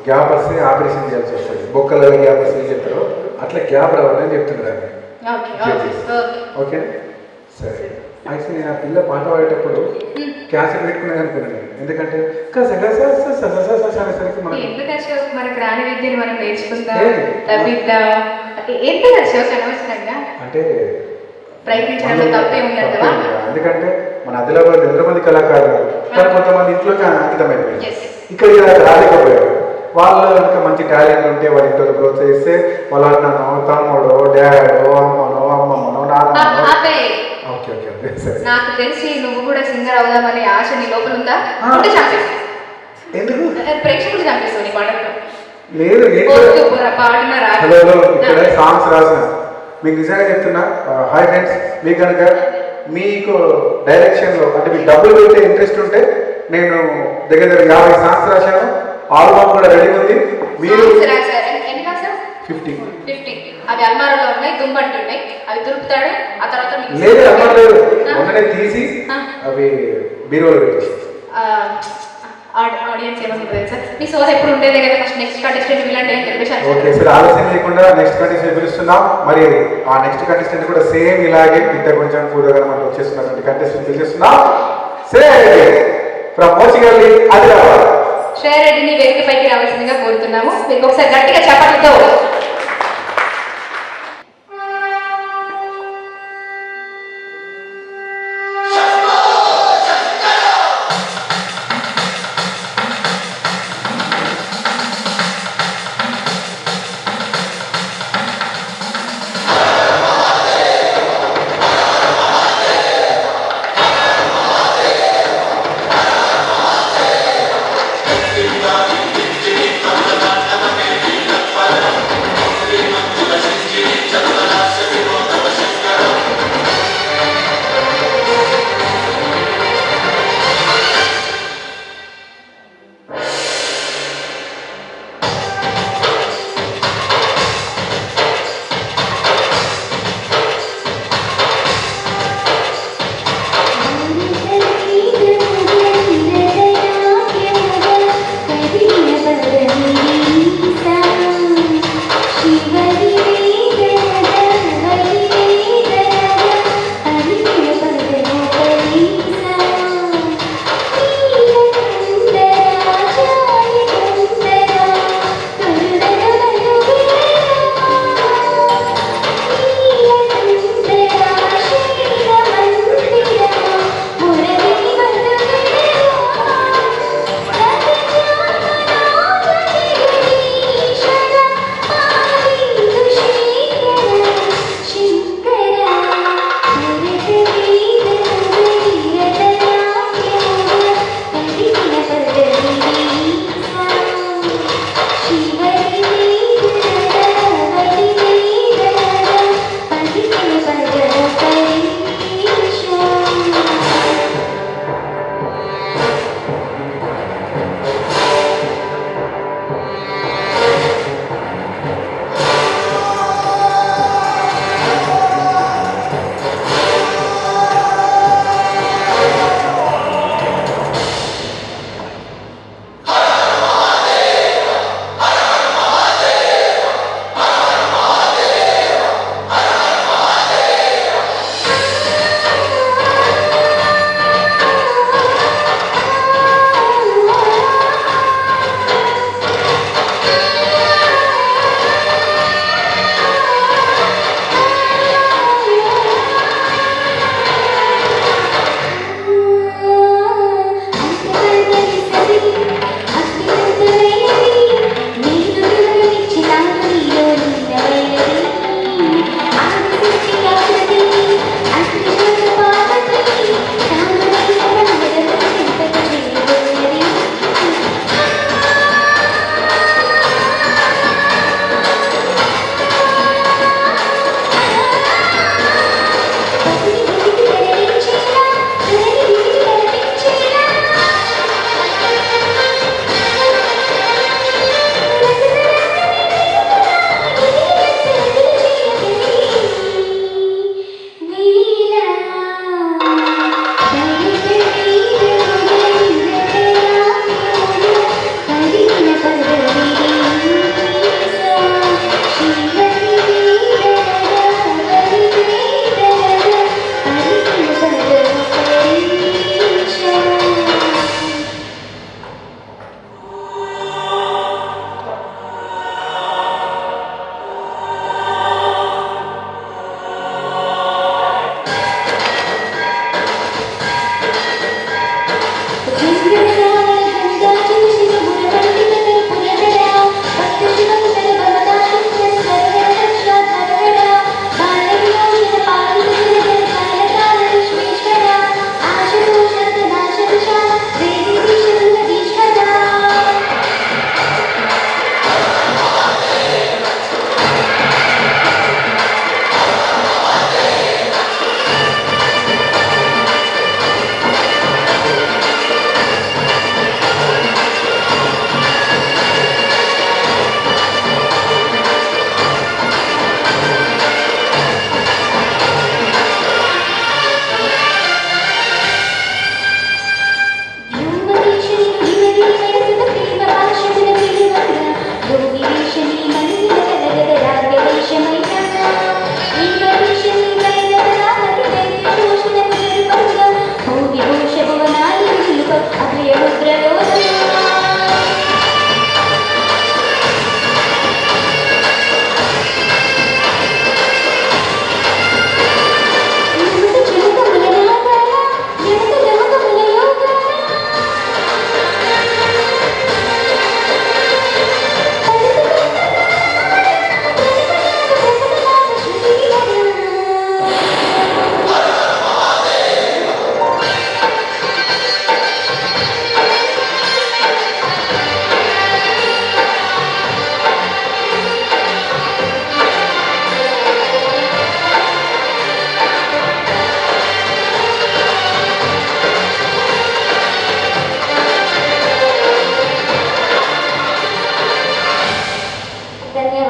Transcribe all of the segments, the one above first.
Gap వస్తే operation చేయాల్సి వస్తుంది. బొక్కల గ్యాప్ వస్తే చెప్తారు, అట్లా గ్యాప్ రావాలని చెప్తున్నారు. ఓకే సరే. అయితే నేను ఆ పిల్ల పాట పాడేటప్పుడు క్యాసెట్ పెట్టుకునేది అనుకున్నాను. ఎందుకంటే అనేసరికి మనకు రాని విద్యను మనం నేర్చుకుందాం అంటే ప్రయత్నించడంలో తప్పే ఉండదు. ఎందుకంటే మన ఆదిలాబాద్ ఎంతమంది కళాకారులు కానీ కొంతమంది ఇంట్లోకి అంకితమైపోయింది, ఇక్కడ రాలేకపోయారు. వాళ్ళు ఇంకా మంచి టాలెంట్ ఉంటే వాళ్ళ ఇంట్లో ప్రోత్సహిస్తే వాళ్ళ అన్ననో తమ్ముడో డాడో అమ్మనో అమ్మమ్మనో నాన్ననో. ఓకే ఓకే ఓకే సరే. నాకు తెలిసి నువ్వు కూడా సింగర్ అవుదామనే ఆశ నీ లోపల ఉందా? ఎందుకు ప్రేక్షకులు చంపేస్తావు నీ పాటలో? లేదు, హలో ఇక్కడ సాంగ్స్ రాసిన మీకు నిజంగా చెప్తున్నా. హాయ్ ఫ్రెండ్స్, మీకు కనుక మీకు డైరెక్షన్లో అంటే మీకు డబ్బులు పెట్టే ఇంట్రెస్ట్ ఉంటే నేను దగ్గర దగ్గర 50 సాంగ్స్ రాశాను. ఆల్బమ్ కూడా రెడీ ఉంది. మీరు 50 అవి అల్మారాలో ఉన్నాయి, దుమ్మంటున్నాయి, అవి దురుపుతాడు. ఆ తర్వాత లేదు అల్మారా లేదు, మొన్ననే తీసి అవి బీరోలో పెట్టేసి. ఆడియన్స్ ఏమనుకుంటుంది సార్, మీ సోర్ ఎప్పుడు ఉండేదే కదా, నెక్స్ట్ కంటెస్టెంట్ వెళ్ళండి అని చెప్పేసి. ఓకే సార్, ఆలస్యం లేకుండా నెక్స్ట్ కంటెస్టెంట్ పిలుస్తున్నాం. మరి ఆ నెక్స్ట్ కంటెస్టెంట్ కూడా సేమ్ ఇలాగే ఇంత కొంచెం పూర్వగా మనం వచ్చేస్తున్నటువంటి కంటెస్టెంట్ పిలిచేస్తున్నాం. ఫ్రమ్ మోచిగల్లి, ఆదిలాబాద్. శ్రేయ రెడ్డిని వేదికపైకి రావాల్సిందిగా కోరుతున్నాము. మీకు ఒకసారి గట్టిగా చప్పట్లతో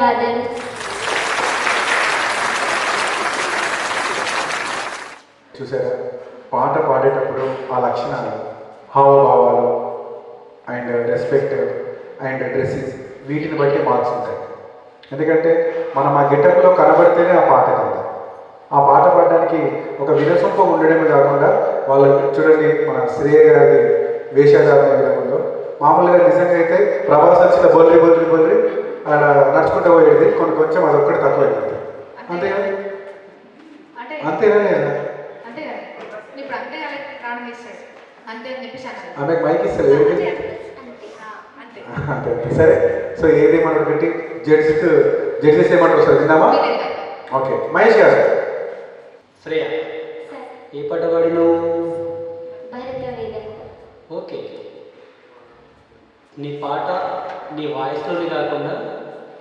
ధన్యవాదాలు. చూసారా, పాట పాడేటప్పుడు ఆ లక్షణాలు, హావభావాలు అండ్ రెస్పెక్ట్ అండ్ డ్రెస్సెస్, వీటిని బట్టి మార్క్స్ ఉంటాయి. ఎందుకంటే మనం ఆ గెటప్లో కనబడితేనే ఆ పాట కదా. ఆ పాట పాడడానికి ఒక వినసొంప ఉండడమే కాకుండా వాళ్ళు చూడండి, మన శ్రేయ గారి వేషధారణ విధంలో మామూలుగా నిజంగా అయితే ప్రభాస్ వచ్చిన బొల్లి బొల్లి బొల్లి అలా నడుచుకుంటూ పోయేది, కొంచెం అదొక్కటి తక్కువ అయిపోతుంది. అంతేనా? అంతేనా లేదా? ఆమెకు మైక్ ఇస్తారు అంతే. సరే, సో ఏది మనం పెట్టి జడ్జెస్ ఏమంటారు సార్, విందామా? ఓకే, మహేష్ గారు. శ్రేయ, ఏ పాట పాడినావు? ఓకే, నీ పాట నీ వాయిస్లోనే కాకుండా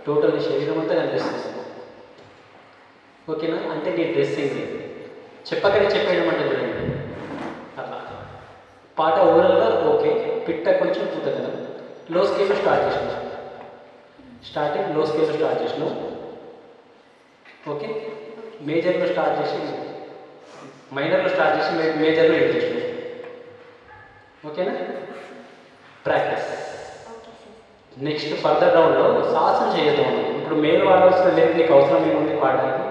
టోటల్ నీ శరీరం అంతా కనిపిస్తుంది. ఓకేనా? అంటే నీ డ్రెస్సింగ్ చెప్పకనే చెప్పేయడం అంటే చూడండి. అట్లా పాట ఓవరాల్గా ఓకే, పిట్ట కొంచెం పూత కదా. లో స్కేల్లో స్టార్ట్ చేసినావు, స్టార్టింగ్ లో స్కేల్లో స్టార్ట్ చేసినావు. ఓకే, మేజర్లో స్టార్ట్ చేసి మైనర్లో స్టార్ట్ చేసి మేజర్లో ఎండ్ చేసినావు. ఓకేనా? ప్రాక్టీస్. నెక్స్ట్ ఫర్దర్ రౌండ్లో సాహసం చేయొద్దు. ఇప్పుడు మేలు వాడాల్సిన లేదు, నీకు అవసరం ఏముంది పాడడానికి?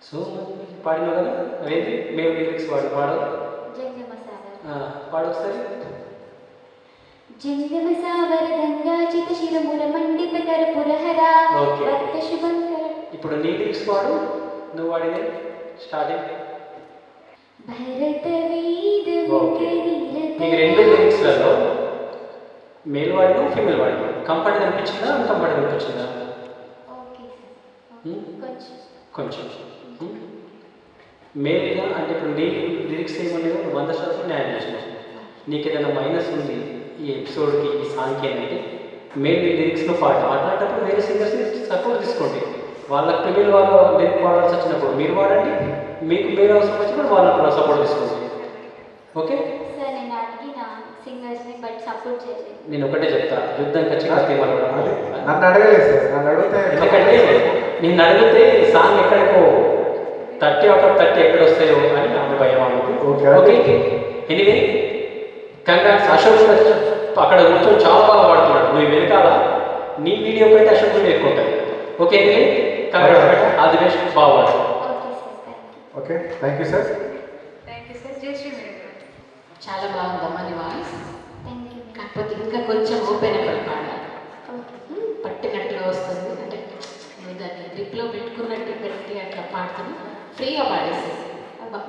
సో పాడినావు కదా, అదేంటి మేలు లిరిక్స్ పాడు ఒకసారి. ఇప్పుడు నీ లిరిక్స్ పాడు, నువ్వు వాడితే స్టార్టింగ్. నీకు రెండు లిరిక్స్లలో మేల్ వాడినా ఫీమేల్ వాడినా కంఫర్ట్ కనిపించిందా, అన్కంఫర్ట్ కనిపించిందా? కొంచెం మేల్గా అంటే ఇప్పుడు నీ లిరిక్స్ ఏమన్నాయో 100% న్యాయం చేసినావు. నీకు ఏదైనా మైనస్ ఉంది ఈ ఎపిసోడ్కి, ఈ సాంగ్కి అంటే మేల్ లిరిక్స్లో పాట అట్లాంటప్పుడు వేరే సింగర్స్ని సపోర్ట్ తీసుకోండి. వాళ్ళకి ఫీమేల్ వాళ్ళు లిరిక్ వాడాల్సి వచ్చినప్పుడు మీరు వాడండి, మీకు మేల్ అవసరం వచ్చినప్పుడు వాళ్ళకి కూడా సపోర్ట్ తీసుకోండి. ఓకే, నేను ఒకటే చెప్తా, యుద్ధం ఖచ్చితంగా నన్ను అడగలేదు సార్, నన్ను అడిగితే ఎందుకంటే నిన్ను అడిగితే సాంగ్ ఎక్కడికో 30/30 ఎక్కడ వస్తాయో అని నాకు భయం అనుకుంది. Okay, anyway congrats. అశోక్ అక్కడ కూర్చొని చాలా బాగా పాడుతున్నాడు, నువ్వు వెనకాల నీ వీడియో కంటే అశోక్ వీడియో ఎక్కువ ఉంటుంది. Okay, anyway congrats, all the best, బాగా పాడు. Okay, thank you sir. చాలా బాగుందమ్మా నీ వాయిస్. కాకపోతే ఇంకా కొంచెం ఓపెన్ అయిపోయి పాడాలి, పట్టినట్టుగా వస్తుంది. అంటే నువ్వు దాన్ని గ్రిప్లో పెట్టుకున్నట్టు పెట్టి అట్లా పాడుతున్నా ఫ్రీగా పాడేసి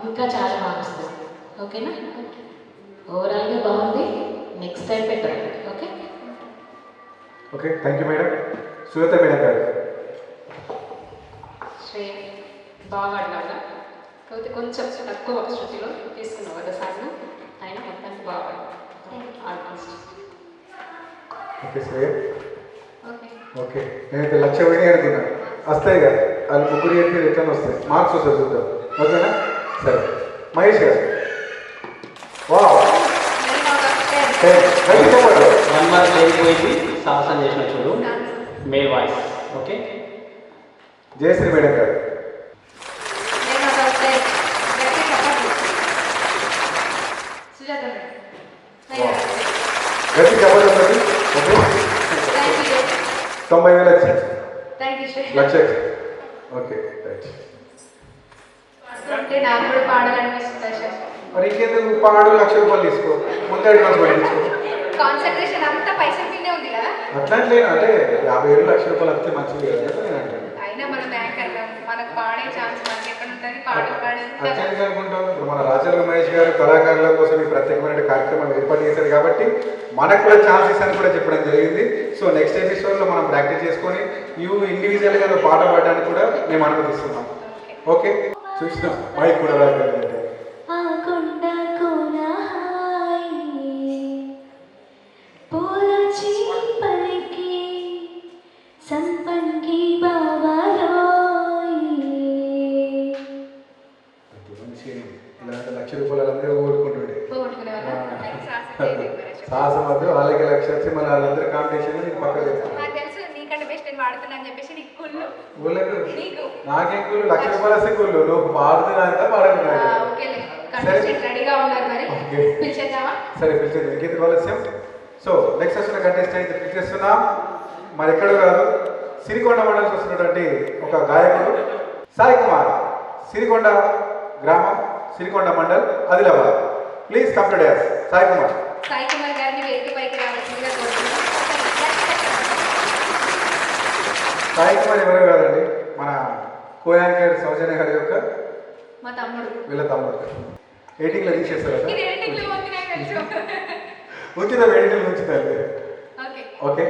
ఇంకా చాలా బాగా వస్తుంది. ఓకేనా? ఓవరాల్గా బాగుంది, next time better. Okay okay, thank you madam. Sujatha madam గారు. శ్రేయ, బాగా పాడినావుగా, కాకపోతే కొంచెం తక్కువ శృతిలో తీసుకున్నావు కదా సాంగ్, ఆయన మొత్తానికి బాగా almost. Okay Shreya. Okay okay, నేనైతే 1,00,000 పోయినాయి అనుకున్నా, వస్తాయి కదా వాళ్ళు ముగ్గురు చెప్పి రిటర్న్ వస్తాయి, మార్క్స్ వస్తాయి, చూద్దాం. ఓకేనా? సరే, మహేష్ గారు. వావ్, చెప్పండి. 1 మార్క్ లేకపోయింది, సాహసం చేసిన చూడు, male voice. Okay, Jayashri madam garu. గట్టి చెప్పండి. ఓకే, 90,000 వచ్చింది, 1,00,000. Okay, right. అంటే నాకు కూడా పాడాలనిపిస్తుంది సార్. మరి ఇంకెందుకు పాడు, ₹1,00,000 తీసుకో, ముందు అడ్వాన్స్ పట్టించుకో. కాన్సన్ట్రేషన్ అంతా పైసలు తినే ఉంది కదా. అట్లా లేదు, అంటే 50,000 ₹1,00,000 వస్తే మంచిది కదా నేను అంటాను. అయినా మన బ్యాంక్ అన్నాం, మనకు పాడే ఛాన్స్ మనకి ఎక్కడ ఉంటుంది, పాడు అట్లా అనుకుంటాం. ఇప్పుడు మన రాజాల మహేష్ గారు కళాకారుల కోసం ఈ ప్రత్యేకమైన కార్యక్రమం ఏర్పాటు చేశారు కాబట్టి మనకు కూడా ఛాన్సెస్ అని కూడా చెప్పడం జరిగింది. సో నెక్స్ట్ ఎపిసోడ్లో మనం ప్రాక్టీస్ చేసుకొని ఇండివిజువల్గా పాట పాడడానికి కూడా మేము అనుమతిస్తున్నాం. ఓకే, చూసినాం మైక్ కూడా రాగలంటే సంపంగి బాబాలో ఇలాంటి ₹1,00,000 అందరూ ఓడుకుంటుండే పోగొట్టుకునే సాహసం వద్దు, వాళ్ళకి 1,00,000 వచ్చి మన వాళ్ళందరూ కాంపిటీషన్ నేను పక్కన నాకు తెలుసు నీకంటే బెస్ట్ నేను పాడుతున్నా అని చెప్పేసి నీకు కుళ్ళు. ఊళ్ళకు నీకు నాకేం కుళ్ళు, లక్ష రూపాయలు వస్తే కుళ్ళు. నువ్వు పాడుతున్నా పాడుతున్నా. ఓకేలే, కంటెస్టెంట్ రెడీగా ఉన్నారు మరి. ఓకే. పిలిచేద్దామా? సరే పిలిచేది ఇంకేంటి ఆలస్యం. సో నెక్స్ట్ వస్తున్న కంటెస్టెంట్ పిలిచేస్తున్నాం. మరి ఎక్కడ కాదు, సిరికొండ మండలం వస్తున్నటువంటి ఒక గాయకుడు సాయి కుమార్, సిరికొండ గ్రామం, Sirikonda mandal, Adilabad. Please come to dance. Sai Kumar. Sai Kumar గారిని వేదికపైకి రావాల్సిందిగా కోరుతున్నాం. సాయి కుమార్ ఎవరో కాదండి, మన కో యాంకర్ సౌజన్య గారి యొక్క మా తమ్ముడు. వీళ్ళ తమ్ముడు. ఎయిటింగ్లో తీసేస్తారు ఇది ఎడిటింగ్ లో ఉంది నాకు తెలుసు. ఉంచుతాం, ఎడిటింగ్ ఉంచుతారు. ఓకే. ఓకే.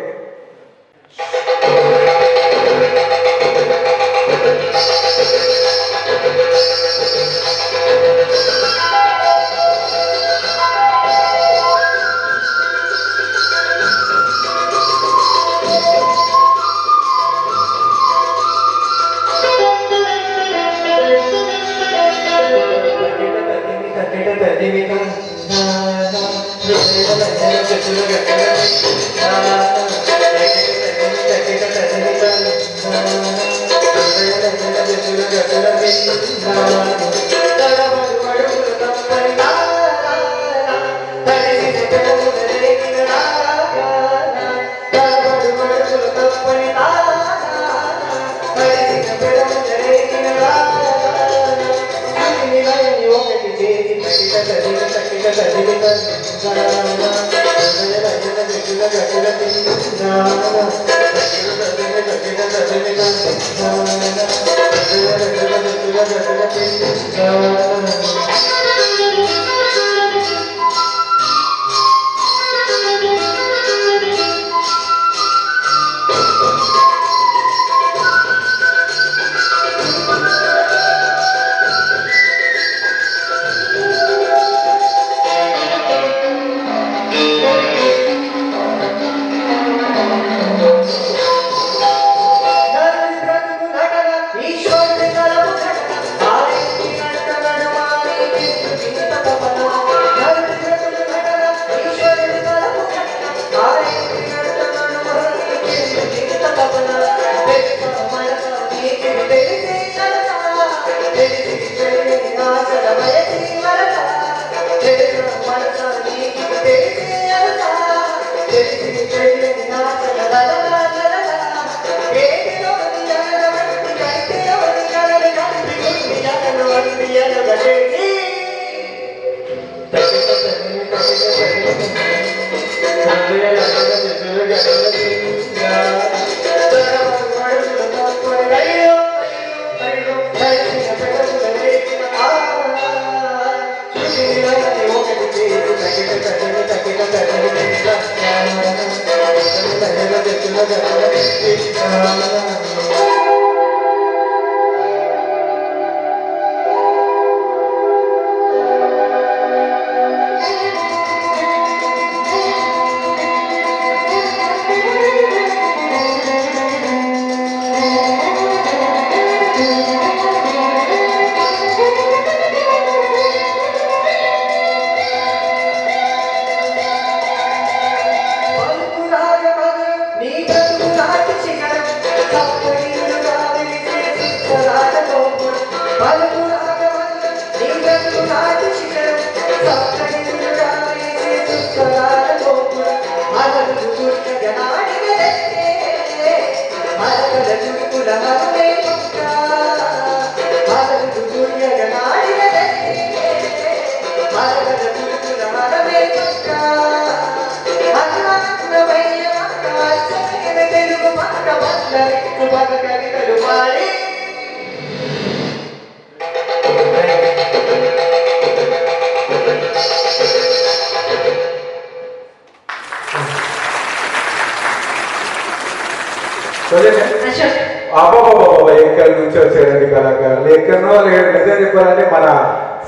ఎక్కడి నుంచి వచ్చారండి కళాకారులు, ఎక్కడనో నిజం చెప్పాలంటే మన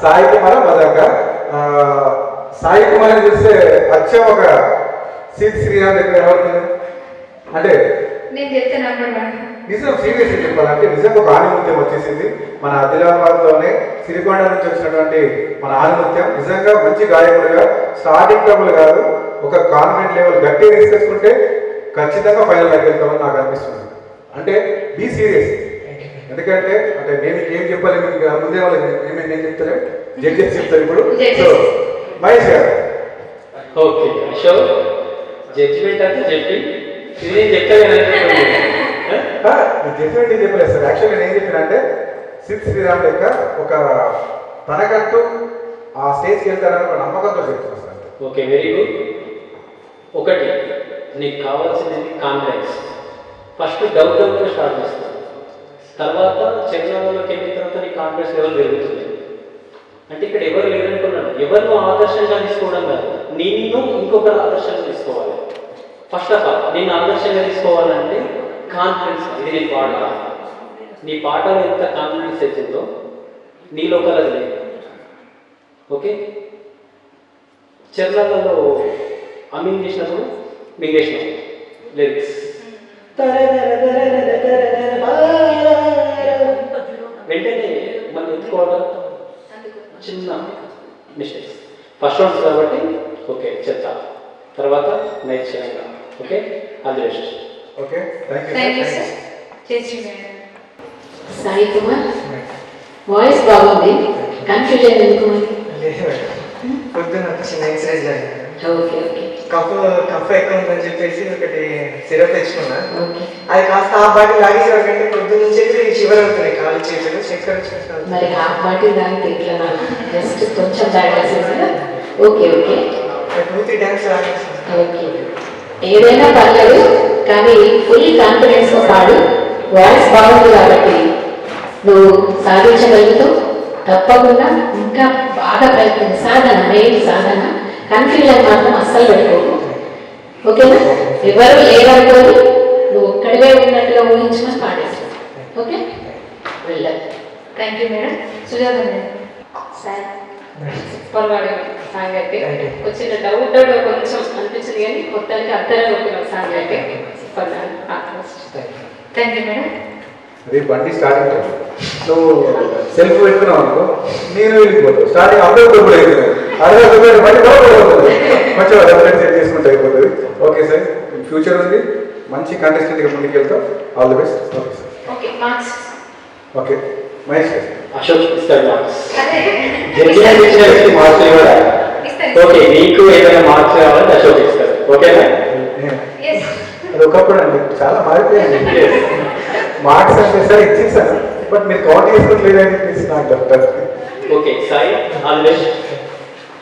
సాయి కుమార్ మదక. సాయి కుమార్ చూస్తే అచ్చం ఒక సిద్ శ్రీరామ్ దగ్గర ఎవరుతుంది అంటే నేను చెప్తే నమ్మడం నిజం. సీరియస్ చెప్పాలంటే నిజంగా ఒక ఆణిముత్యం వచ్చేసింది మన ఆదిలాబాద్లోనే సిరికొండ నుంచి వచ్చినటువంటి మన ఆణిముత్యం. నిజంగా మంచి గాయకుడిగా స్టార్టింగ్ ట్రబుల్ కాదు, ఒక కాన్ఫిడెంట్ లెవెల్ గట్టిగా తీసుకొచ్చుకుంటే ఖచ్చితంగా ఫైనల్ వెళ్తామని నాకు అనిపిస్తుంది. అంటే బీ సీరియస్. ఎందుకంటే అంటే మేము ఏం చెప్పాలి మీకు ముందే వాళ్ళకి నేను చెప్తాను, జడ్జెస్ చెప్తారు ఇప్పుడు. సో మహేష్ గారు. ఓకే అశోక్, జడ్జిమెంట్ అంటే చెప్పి ఇది నేను చెప్తాను. జడ్జిమెంట్ ఏం చెప్పలేదు సార్. యాక్చువల్గా నేను ఏం చెప్పిన అంటే సిద్ శ్రీరామ్ లెక్క ఒక తనకంటూ ఆ స్టేజ్కి వెళ్తారని ఒక నమ్మకంతో చెప్తున్నాను సార్. Okay, very good. ఒకటి, నీకు కావాల్సింది కాన్ఫిడెన్స్. ఫస్ట్ డౌట్తో స్టార్ట్ చేస్తాను, తర్వాత చర్చలోకి వెళ్ళిన తర్వాత నీ కాన్ఫిడెన్స్ లెవెల్ పెరుగుతుంది. అంటే ఇక్కడ ఎవరు లేదనుకున్నాను, ఎవరినో ఆదర్శంగా తీసుకోవడం కాదు, నిన్ను ఇంకొకరు ఆదర్శంగా తీసుకోవాలి. ఫస్ట్ ఆఫ్ ఆల్ నేను ఆదర్శంగా తీసుకోవాలంటే కాన్ఫిడెన్స్. ఇది నీ పాట, నీ పాటలో ఎంత కాన్ఫిడెన్స్ తెచ్చిందో నీ లోపల లేదు. ఓకే, చరణాలలో అమ్మింగ్ చేసినప్పుడు మింగేసిన లిరిక్స్ వెంటనే మనం ఎత్తుకోవడం చిన్న మిస్టేక్స్. ఫస్ట్ రౌండ్స్ కాబట్టి ఓకే చెప్తా, తర్వాత నేర్చుకోండి. Okay, all the best. Okay, thank you sir. చేసి సాయి కుమార్, వాయిస్ బాగుంది, కన్ఫ్యూజన్ ఎందుకు మరి? పొద్దున చిన్న ఎక్సర్సైజ్ జరిగింది. ఓకే ఓకే కఫ్ ఎక్కువ ఉందని చెప్పేసి ఒకటి సిరప్ తెచ్చుకున్నా. ఓకే. అది కాస్త ఆ బాటిల్ లాగేసేవాడికంటే పొద్దున్న నుంచి షివర్ అవుతున్నాయి కాలు చేతులు. చక్కెర వచ్చేస్తాను. మరి హాఫ్ బాటిల్ తాగితే ఇట్లా నాకు జస్ట్ కొంచెం తాగేసేసి. ఓకే ఓకే 2-3 టైమ్స్ లాగేస్తాను. ఓకే, ఏదైనా పర్లేదు కానీ ఫుల్ కాన్ఫిడెన్స్తో పాడు. వాయిస్ బాగుంది కాబట్టి నువ్వు సాధించగలుగుతావు తప్పకుండా. ఇంకా బాగా ప్రయత్నం, సాధన మెయిన్ సాధన. కన్ఫ్యూజన్ మాత్రం అస్సలు పెట్టుకోకు, ఓకేనా? ఎవరు లేదనుకోని నువ్వు ఒక్కడివే ఉన్నట్టుగా ఊహించుకొని పాడేస్తావు. ఓకే, వెళ్ళాలి. Thank you madam. Sujatha madam. Sir super పాడారు సాంగ్ అయితే. వచ్చిన డౌట్ కొంచెం అనిపించింది కానీ మొత్తానికి అర్థంగా ఒప్పిన సాంగ్ అయితే సూపర్. Thank you madam. రేపు బండి స్టార్టింగ్ నువ్వు సెల్ఫ్ పెట్టుకున్నావు అనుకో, నేను వెళ్ళిపోతావు. స్టార్టింగ్ అప్పుడే కూడా అయిపోతుంది, అదే బండి బాగుంటుంది, కొంచెం రెఫరెన్స్ సెట్ చేసుకుంటే అయిపోతుంది. ఓకే సార్, ఫ్యూచర్ ఉంది, మంచి కంటెస్టెంట్గా ముందుకు వెళ్తాం. All the best. Okay sir. Okay, marks. Okay Mahesh గారు. అశోక్ ఇస్తాడు మార్క్స్. అదే జడ్జిమెంట్ ఇచ్చిన వ్యక్తి మార్క్స్ ఇవ్వడా? ఇస్తాను. ఓకే, నీకు ఏదైనా మార్క్స్ కావాలంటే అశోక్ ఇస్తాడు. ఓకేనా? ఎస్. అది ఒకప్పుడు అండి, చాలా మారిపోయింది. మార్క్స్ అంటే సార్ ఇచ్చేసాను, బట్ మీరు కౌంట్ చేసుకోవట్లేదని చెప్పేసి నాకు చెప్తారు. Okay Sai, all the best.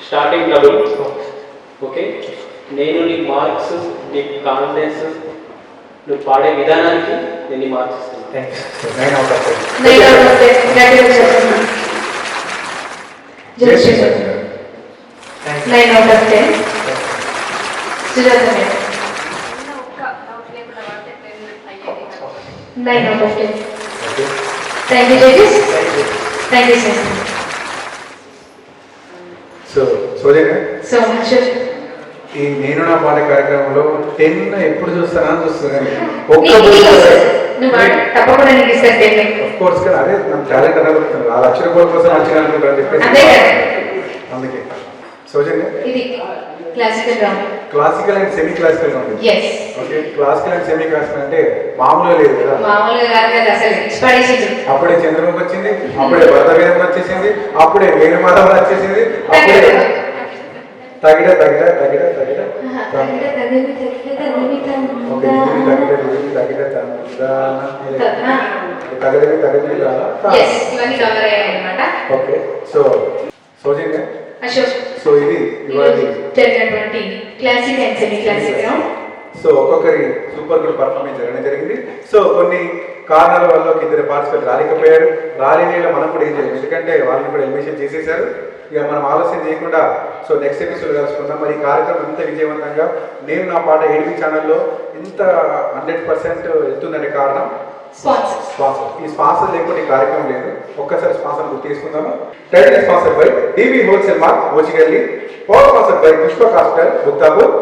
Starting double. Okay, నేను నీ మార్క్స్, నీ కాన్ఫిడెన్స్, నువ్వు పాడే విధానానికి నేను నీ మార్క్స్ ఇస్తాను. Thank you. 9 out of 10. 9 out of 10. Congratulations. జై Sriram. 9 out of 10. Sujatha madam. 9 out of 10. Okay, Thank you, judges. Thank you, sir. So Sojan garu, So much. ఈ నేను నా పాట కార్యక్రమంలో 10 ఎప్పుడు చూస్తానని చూస్తున్నాను. నువ్వు తప్పకుండా నీకు ఇస్తాను 10. ఆఫ్ కోర్స్ కదా, అదే నా టాలెంట్ అనుకుంటున్నాను. ఆ లక్ష రూపాయల కోసం వచ్చిన అనుకుంటాను చెప్పేసి అదే కదా. అందుకే. సోజన్ గారు, ఇది classical round. Classical and semi classical ఉంది. Yes. Okay, classical and semi classical అంటే మామూలుగా లేదు కదా. మామూలుగా కాదు కదా, అసలు ఇష్టపడేసి. అప్పుడే చంద్రముఖి వచ్చింది, అప్పుడే భరత వేదం వచ్చేసింది, అప్పుడే వేణుమాధవ వచ్చేసింది, అప్పుడే తగిడ తగిడ తగిడ తగిడ ఓకే, తగిడవి తగిడవి ఎస్, ఇవన్నీ కవర్ అయ్యాయి అన్నమాట. ఓకే. సో సోజన్ గారు, అశోక్, సో ఇది ఇవాళ జరిగినటువంటి classic and semi classic round. So ఒక్కొక్కరి సూపర్ గుడ్ పర్ఫార్మెన్స్ జరగడం జరిగింది. సో కొన్ని కారణాల వల్ల ఒక ఇద్దరు పార్టిసిపేట్ రాలేకపోయారు. రాలేని మనం కూడా ఏం చేయాలి, ఎందుకంటే వాళ్ళని కూడా ఎలిమినేషన్ చేసేసారు. ఇక మనం ఆలస్యం చేయకుండా సో నెక్స్ట్ ఎపిసోడ్ కలుసుకుందాం. మరి ఈ కార్యక్రమం ఇంత విజయవంతంగా నేను నా పాట ఏడిపి ఛానల్లో ఇంత 100% వెళ్తుందనే కారణం స్పాన్సర్. ఈ స్పాన్సర్ లేకపోతే ఈ కార్యక్రమం లేదు. ఒక్కసారి స్పాన్సర్ గుర్తు తీసుకుందాము. Title sponsor by DV wholesale mart Ochigalli, power sponsor by Pushpak hospital Buktapur,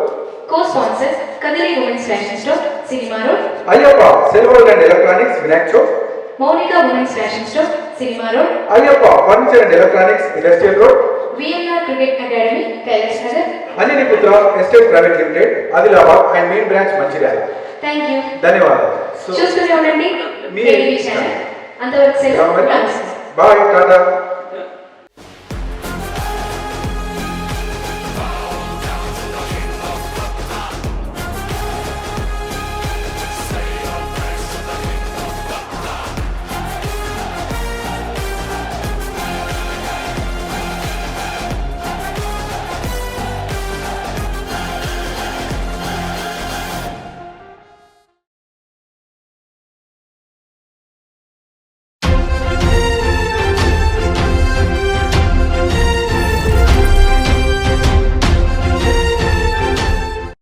co-sponsors Kadiri Women's Fashion Store, Cinema Road, Ayyappa silver and electronics Vinayak chowk, Monica Women's Fashion Store, Cinema Road, Ayyappa furniture and electronics industrial road, VLR Cricket Academy, Kailash Nagar. Aniniputra estate private limited, Adilabad and main branch Mancherial. Thank you. ధన్యవాదాలు. చూస్తూనే ఉండండి మీ TV channel. అంతవరకు సెలవు. Bye Tata.